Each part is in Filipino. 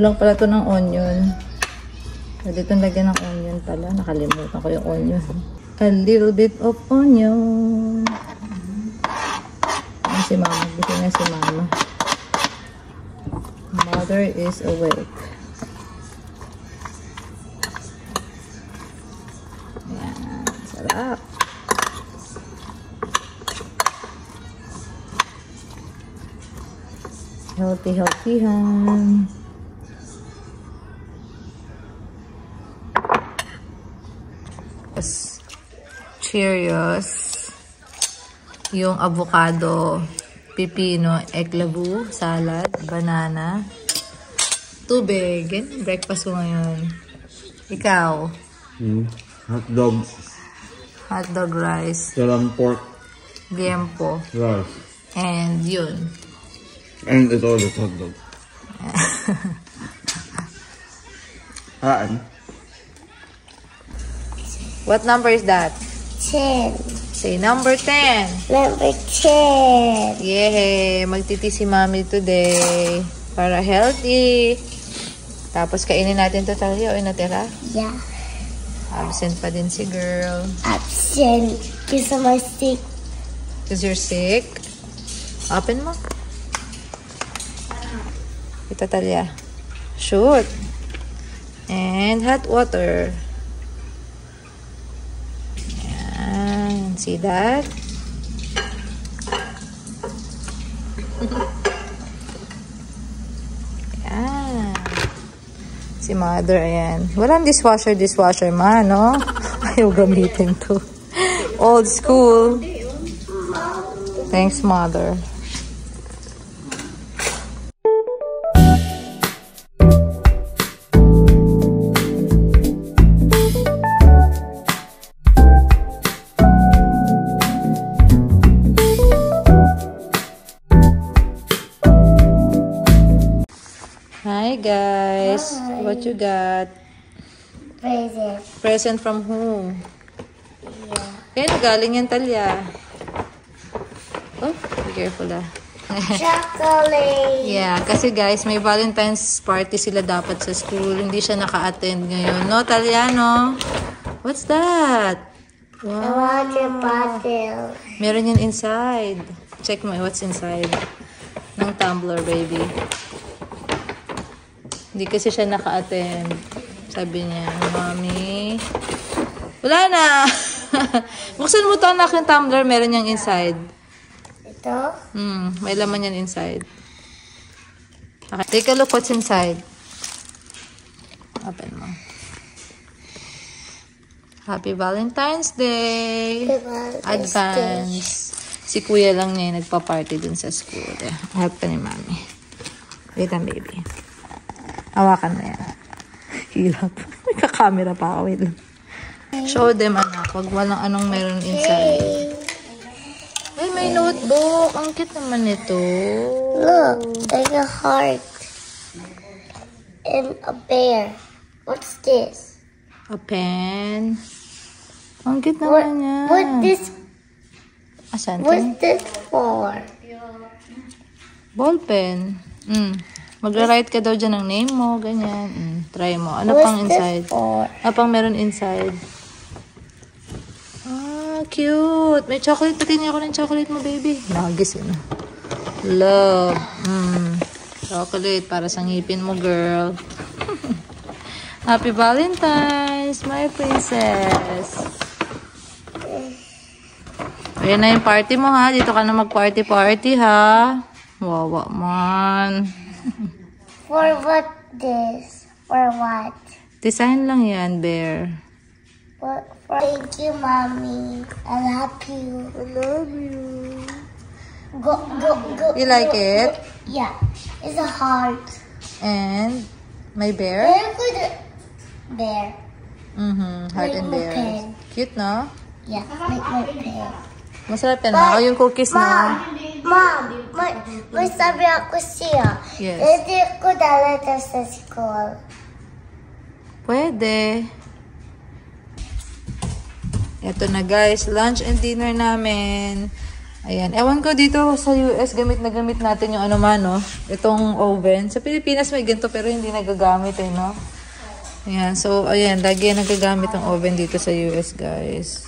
Kulang pala to ng onion. Pwede itong lagyan ng onion pala. Nakalimutan ko yung onion. A little bit of onion. Ayan si mama. Gising na si mama. Mother is awake. Ayan. Sarap. Healthy, healthy ham. Cheerios. Yung avocado, pipino, eklabu, salad, banana, tubig. Breakfast ko ngayon. Ikaw? Hotdog. Hotdog rice. Sarang pork. Giempo. Rice. And yun. And it's all this hotdog. What number is that? 10. Say number 10. Number 10. Yay! Magtiti si Mami today. Para healthy. Tapos kainin natin to tayo. O natira? Yeah. Absent pa din si girl. Absent. Because I'm sick. Because you're sick? Open mo. Ito Talia. Shoot. And hot water. Ayan. See that? Ayan. Si mother, ayan. Walang dishwasher, ma, no? Ayaw gamitin to. Old school. Thanks, mother. Hi guys, hi. What you got? Present. Present from who? Yeah. Kaya galing yan Talia. Oh, be careful ah. Chocolate. Yeah, kasi guys, may Valentine's party sila dapat sa school. Hindi siya naka-attend ngayon. No, Talia, no? What's that? Wow. A water bottle. Meron yan inside. Check mo what's inside ng tumbler, baby. Hindi kasi siya naka-attend. Sabi niya, Mommy. Wala na. Buksan mo ito, anak, yung tumbler. Meron niyang inside. Ito? May laman yan inside. Okay. Take a look what's inside. Open mo. Happy Valentine's Day. Advance. Si kuya lang niya yung nagpa-party dun sa school. Help ka ni Mami. Wait lang, baby. Hawakan na yan. Hilap. May kakamera pa ako. Wait lang. Show them, anak. Wag walang anong meron inside. Ay, may notebook. Ang cute naman ito. Look, there's a heart. And a bear. What's this? A pen. Ang cute naman yan. What's this? Asan? What's this for? Ball pen. Magra-write ka daw dyan ng name mo, ganyan. Try mo. Ano What's pang inside? this for? Ano pang meron inside? Ah, cute. May chocolate. Patingin ako ng chocolate mo, baby. Nagis yun. Love. Chocolate para sa ngipin mo, girl. Happy Valentine's, my princess. Ayan na yung party mo, ha? Dito ka na mag-party-party, ha? Wawa man. For what this? For what? Design lang yan, bear. Thank you, Mommy. I love you. I love you. Go. You like it? Yeah. It's a heart. And my bear? Very good. Bear. Heart and Like my bear. pen. Cute, no? Yeah, like my pen. Masarap yan, ha? O yung cookies na. Mom, may sabi ako siya. Yes. Hindi ko dalata sa school. Pwede. Ito na guys, lunch and dinner namin. Ayan. Ewan ko dito sa US, gamit natin yung ano man, no? Itong oven. Sa Pilipinas may ganito pero hindi nagagamit eh, no? Ayan. So, ayan. Lagi yan nagagamit ang oven dito sa US, guys.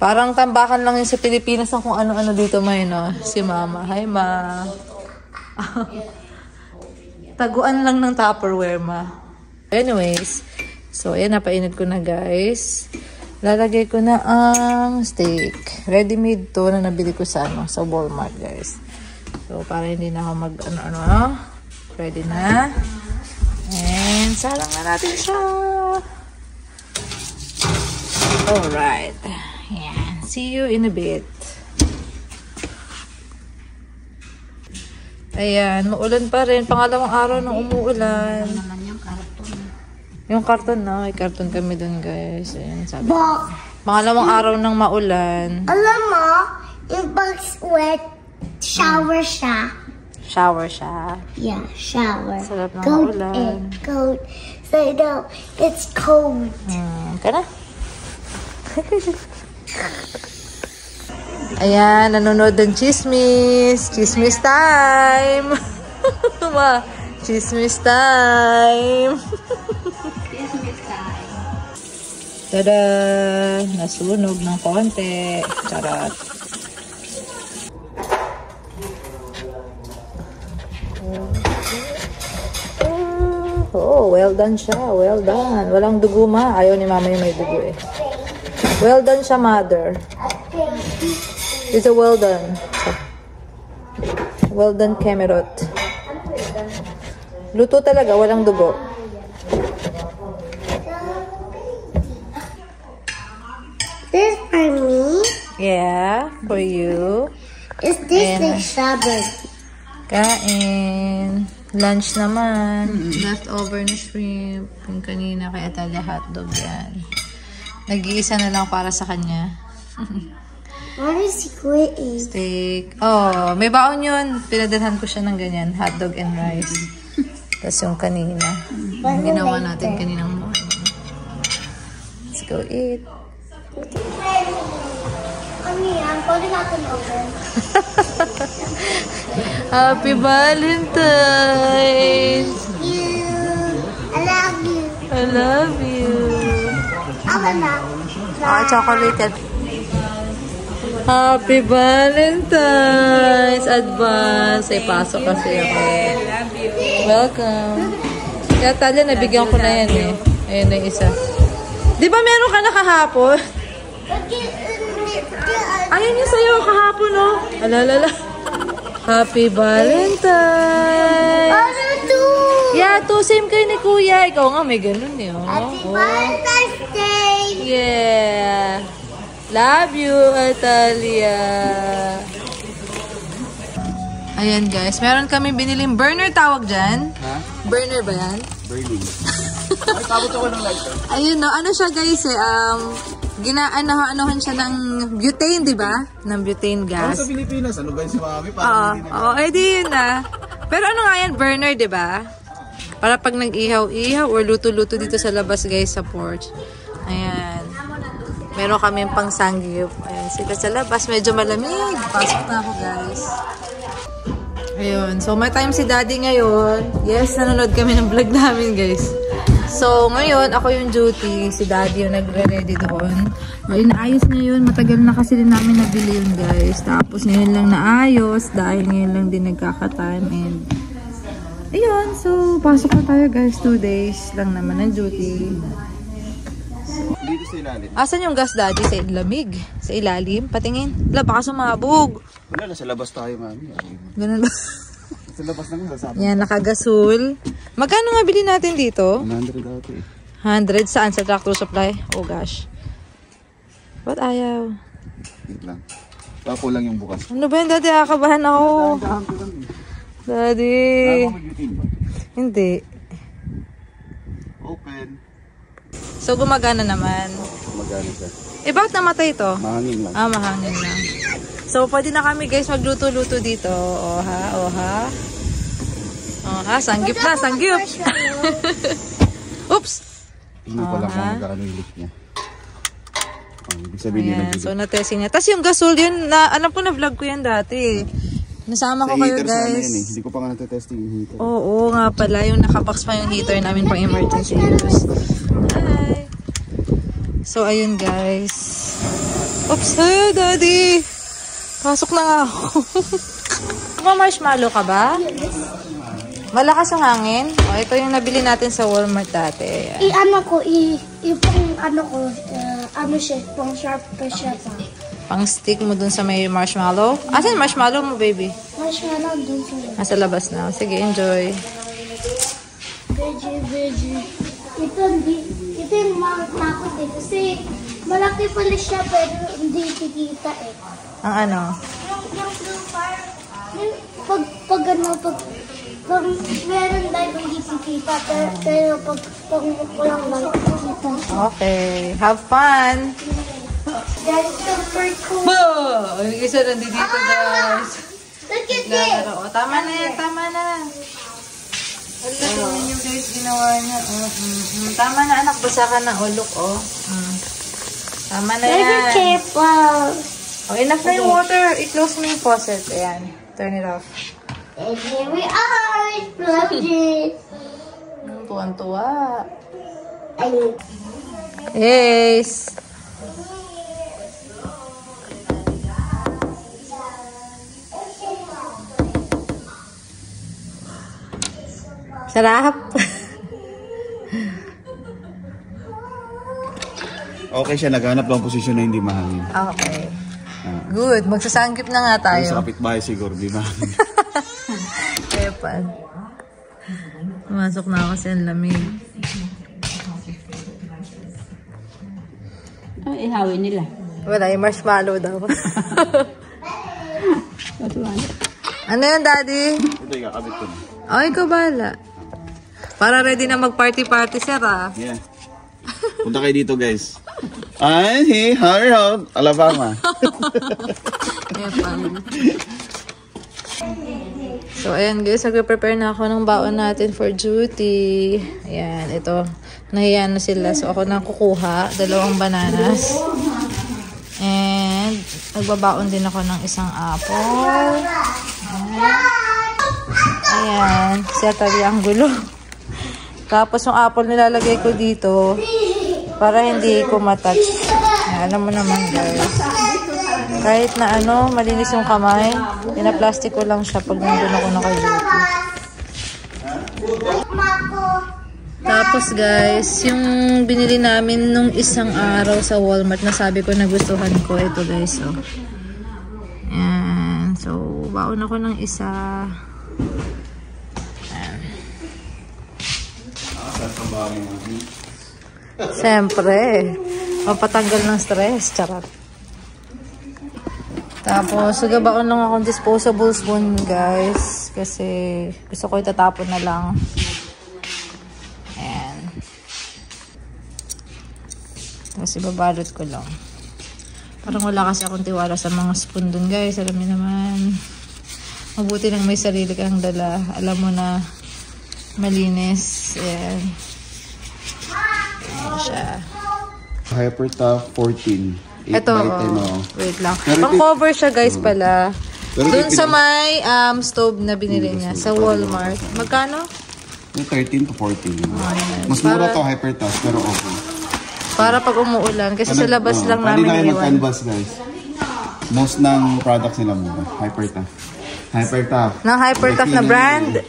Parang tambakan lang yun sa Pilipinas ang kung ano-ano dito may, no? Si Mama. Hi, Ma. Taguan lang ng Tupperware, Ma. Anyways. So, ayan. Napainit ko na, guys. Lalagay ko na ang steak. Ready-made to na nabili ko sa Walmart, guys. So, para hindi na ako mag-ano-ano. Ready na. And, salang na natin siya. Alright. Ayan. See you in a bit. Ayan. Maulan pa rin. Pangalawang araw nung umuulan. Yung karton na, may karton kami dun, guys. Ayan, sabi. Pangalawang araw ng maulan. Alam mo, yung pag's wet, shower siya. Shower siya. Yeah, shower. Sarap ng Cold maulan. and cold. So, no, it's cold. Ka na? Ayan, nanonood ng chismis. Chismis time! Ma, chismis time! Tada! Nasunog ng konti. Charot. Oh, well done siya. Well done. Walang dugo, Ma. Ayaw ni Mama yung may dugo eh. Well done siya, Mother. It's a well done. Well done, Kemerot. Luto talaga. Walang dugo. This for me. Yeah, for you. Is this like strawberry? Kain. Lunch naman. Leftover na shrimp. Yung kanina kay Atalia hotdog yan. Nag-iisa na lang para sa kanya. What is he eating? Steak. Oh, may baon yun. Pinadalhan ko siya ng ganyan. Hotdog and rice. Tapos yung kanina. Yung ginawa natin kaninang morning. Let's go eat. I'm putting out an oven. Happy Valentine's! I love you. I love you. Chocolate. Happy Valentine's! Advance. Ay, pasok kasi ako. Welcome. Kaya Talia, nabigyan ko na yan eh. Ayun na isa. Di ba meron ka na kahapon? Ayun yung sa'yo kahapon, no? Alalala. Happy Valentine's! Ano to? Yeah, to same kayo ni Kuya. Ikaw nga may ganun eh. Oh. Happy Valentine's Day! Yeah. Love you, Atalia. Ayan guys, meron kami biniling burner tawag dyan. Ha? Burner ba yan? Burning. Ay, tabot ako ng lighter. Ayun no, ano siya guys eh, ginaanohan siya ng butane, di ba? Ng butane gas. Sa Pilipinas, ano ba yung si Mami? Oo, di yun na. Pero ano nga yan, burner, di ba? Para pag nag-ihaw-ihaw or luto-luto dito sa labas guys, sa porch. Ayan. Meron kami pang sangyup. Ayan, sila sa labas. Medyo malamig. Pasok na ako guys. Ayun. So, may time si Daddy ngayon. Yes, nanonood kami ng vlog namin guys. So, ngayon, ako yung duty. Si Daddy yung nagre-ready doon. Inaayos niya yun. Matagal na kasi din namin nabili yun, guys. Tapos, ngayon lang naayos. Dahil ngayon lang din nagkaka-time. And, ayun. So, pasok na tayo, guys. 2 days lang naman ng duty. Dito sa ilalim. Asan yung gas, Daddy? Sa lamig? Sa ilalim? Patingin. Wala, baka sumabog. Wala, nasa labas tayo, Mami. Ganun ba? Sa labas lang sasabi. Yan, nakagasol. Magkano nga bili natin dito? 100 dati. 100? Saan? Sa tractor supply? Oh gosh. Ba't ayaw? Wait lang. Tapo lang yung bukas. Ano ba yun, Daddy? Nakakabahan ako. Dahan ko lang. Daddy. Mag-YouTube ba? Hindi. Open. So, gumagana naman. Magana ka. Eh, bakit namatay ito? Mahangin lang. Ah, mahangin lang. So, pwede na kami guys magluto-luto dito. Oha, oha. Oha, sanggip na, sanggip. Oops. Tingnan ko lang kung magkano yung lift niya. Ibig sabihin Ayan, so na-testing niya. Tapos yung gasol yun, alam ko na vlog ko yan dati. Nasama ko kayo guys. Hindi ko pa nga natetesting yung heater. Oo nga pala, yung nakabox pa yung heater namin pang emergency use. Hi! So ayun guys. Oops, hey daddy! Pasok na nga ako. Marshmallow ka ba? Malakas yung hangin? O, ito yung nabili natin sa Walmart dati. Ano ko, ano siya, pang sharp pa siya pa. Pang stick mo dun sa may marshmallow? Asan marshmallow mo, baby? Marshmallow dun sa loob. Nasa labas na. Sige, enjoy. Veggie. Ito yung makatakot eh. Kasi malaki pala siya pero hindi kikita eh. Ang ano? Pag meron tayo hindi kikita pero pag kulang lang kikita. Okay. Have fun! That's super cool. Bo! Yung isa nandito guys. Look at this! Naglalaro. O, tama na yan. Tama na. Wala naman yung guys ginawa niya. Tama na anak. Basa ka ng ulok. Tama na yan. Very careful. O, enough na yung water. I-close mo yung faucet. Ayan. Turn it off. And here we are. Exploded. Tuwan-tuwa. Yes. Sarap. Okay siya, naghanap lang posisyon na hindi mahangin. Okay. Good. Magsasanggip na nga tayo. Sa kapitbahay siguro, di mahangin. Kaya pa. Pumasok na ako sa lamig. Ihawin nila. Wala, yung marshmallow daw. Ano yun, daddy? Ito, ikakabit ko na. Oh, ikaw bahala. Para ready na mag-party-party, sir, ah. Yeah. Punta kayo dito, guys. Ay, hey, hurry out, Alabama. So, ayan guys, nag-prepare na ako ng baon natin for duty. Ayan, ito. Nahiya na sila. So, ako na kukuha. 2 bananas. And, nagbabaon din ako ng isang apple. Ayan. Siya tabi ang gulo. Tapos, yung apple nilalagay ko dito para hindi ko matouch. Alam mo naman guys. Kahit na malinis yung kamay, pinaplastic ko lang siya pag nandun ako naka-duty. Tapos guys, yung binili namin nung isang araw sa Walmart na sabi ko nagustuhan ko, ito guys. Oh. Ayan. So, baon ako ng isa. Ayan. Siyempre, mapatanggal ng stress. Charot. Tapos, nagabaon lang akong disposable spoon, guys. Kasi, gusto ko itatapon na lang. Ayan. Tapos, ibabalot ko lang. Parang wala kasi akong tiwala sa mga spoon dun, guys. Alam niyo naman. Mabuti lang may sarili kang dala. Alam mo na malinis. Ayan. Ayan siya. Hypertough 14. Ito, wait lang. Pang-cover siya guys pala. Doon sa may stove na binili niya sa Walmart. Magkano? 13 to 14. Mas mura to Hypertough pero okay. Para pag umuulan. Kasi sa labas lang namin iwan. Pwede na mag-canvas guys. Most ng products nila mura. Hypertough. Ng Hypertough na brand?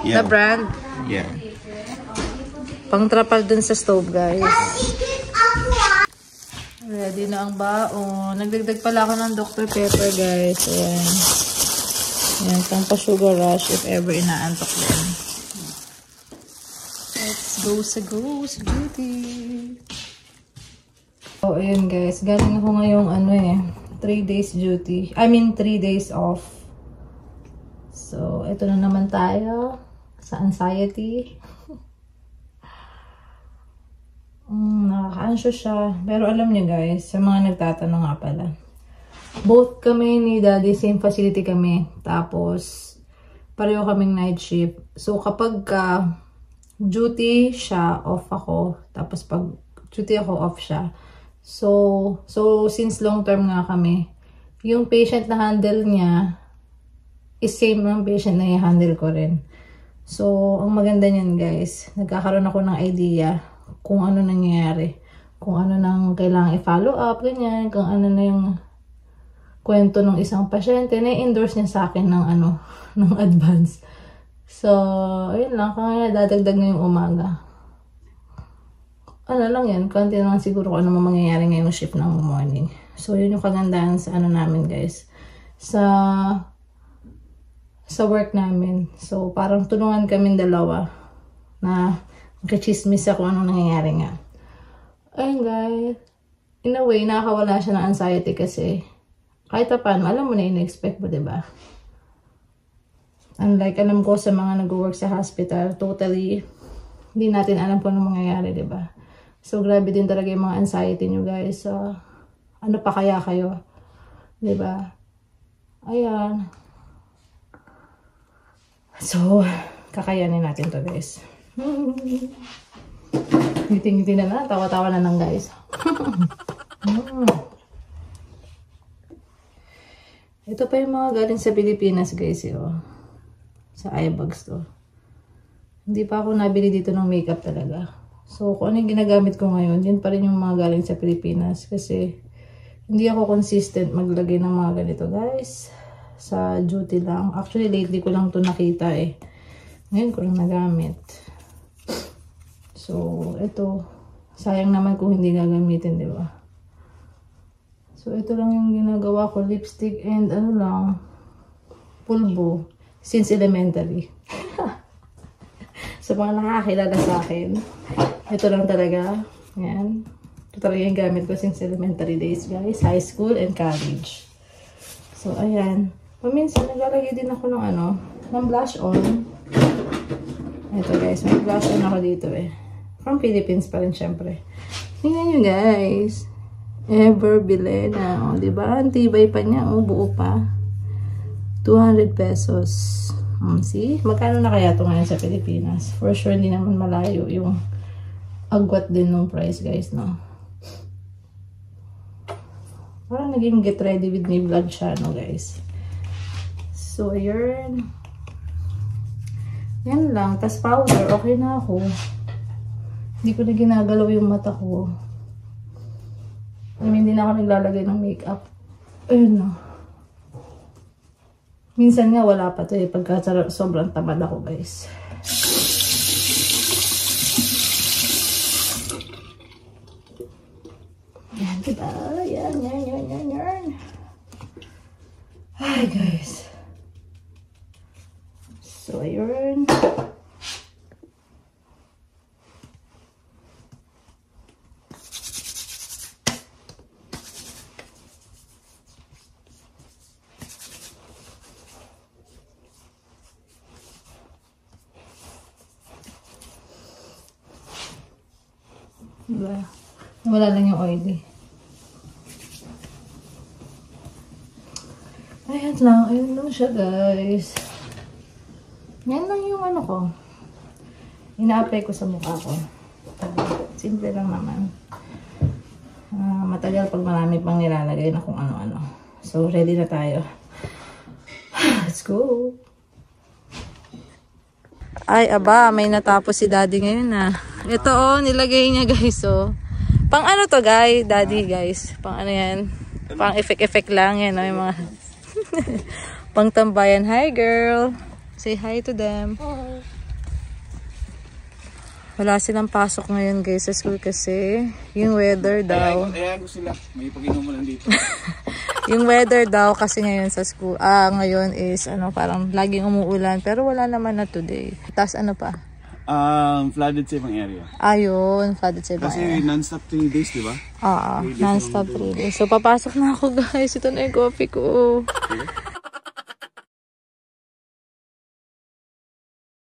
Yeah. Na brand? Yeah. Pang-trapal dun sa stove guys. Ready na ang baon. Nagdagdag pala ako ng Dr. Pepper, guys. Ayan. Ayan, pang pa-sugar rush if ever inaantok din. Let's go sa duty. So, ayan guys. Galing ako ngayong 3 days duty. 3 days off. So, ito na naman tayo sa anxiety. Nakaka-anxious siya. Pero alam niyo guys, sa mga nagtatanong nga pala. Both kami ni Daddy, same facility kami. Tapos, pareho kaming night shift. So, kapag duty siya, off ako. Tapos, pag duty ako, off siya. So since long term nga kami, yung patient na handle niya is same ng patient na i-handle ko rin. So, ang maganda niyan guys, nagkakaroon ako ng idea kung ano nangyayari. Kung ano nang kailangan i-follow up, ganyan. Kung ano na yung kwento ng isang pasyente, na-endorse niya sa akin ng ng advance. So, ayun lang. Kaya dadagdag ngayong umaga. Ano lang yan, konti lang siguro kung ano mangyayari ngayong shift ng morning. So, yun yung kagandahan sa namin guys. Sa work namin. So, parang tulungan kaming dalawa na makichismis ako anong nangyayari nga. Ayun guys, in a way, nakakawala siya ng anxiety kasi kahit paano, alam mo na in-expect mo, diba? Unlike, alam ko sa mga nag-work sa hospital, totally, hindi natin alam kung anong mangyayari, diba? So, grabe din talaga yung mga anxiety nyo guys. So, ano pa kaya kayo? Diba? Ayan. So, kakayanin natin to guys. Ngiti-ngiti na lang. Tawa-tawa na lang guys. Ito pa yung mga galing sa Pilipinas guys. Sa eyebags to. Hindi pa ako nabili dito ng makeup talaga. So, kung ano yung ginagamit ko ngayon, yun pa rin yung mga galing sa Pilipinas. Kasi, hindi ako consistent maglagay ng mga ganito guys. Sa duty lang. Actually, lately ko lang to nakita eh. Ngayon ko lang nagamit. So, ito. Sayang naman kung hindi gagamitin, di ba? So, ito lang yung ginagawa ko. Lipstick and ano lang. Pulbo. Since elementary. So, mga nakakilala sa akin. Ito lang talaga. Yan. Ito talaga yung gamit ko since elementary days, guys. High school and college. So, ayan. Paminsan, naglalagay din ako ng blush on. Ito guys, may blush on ako dito eh. From Philippines pa rin syempre. Tingnan nyo guys. Ever Bilena. O, diba? Ang tibay pa niya. O, buo pa. 200 pesos. See? Magkano na kaya ito ngayon sa Pilipinas? For sure, hindi naman malayo yung agwat din ng price guys, no? Parang naging get ready with me vlog siya, no guys? So, ayun. Yan lang. Tas powder. Okay na ako. Hindi ko na ginagalaw yung mata ko. Hindi na ako naglalagay ng makeup. Ayun na. Minsan nga wala pa to eh. Pagka sobrang tamad ako guys. Yan, diba? Yan. Hi guys. So, ayun. Diba? Wala lang yung oily. Ayan lang siya guys. Yan lang yung ko. Ina-apply ko sa mukha ko. Simple lang naman. Matagal pag marami pang nilalagay na kung ano-ano. So, ready na tayo. Let's go! Ay, aba, may natapos si daddy ngayon Ito nilagay niya guys Pang ano to guys, daddy guys. Pang ano yan. Pang effect lang yan. Yung mga pang tambayan. Hi girl! Say hi to them. Hi. Wala silang pasok ngayon guys sa school kasi yung weather daw. Ayan ko sila. May pag-inuman dito. Yung weather daw kasi ngayon sa school. Ngayon is parang laging umuulan pero wala naman na today. Tapos ano pa? Flooded sa ibang area. Ayun, flooded sa ibang area. Kasi non-stop 3 days, di ba? Non-stop 3 days. So papasok na ako guys. Ito na yung coffee ko. Okay.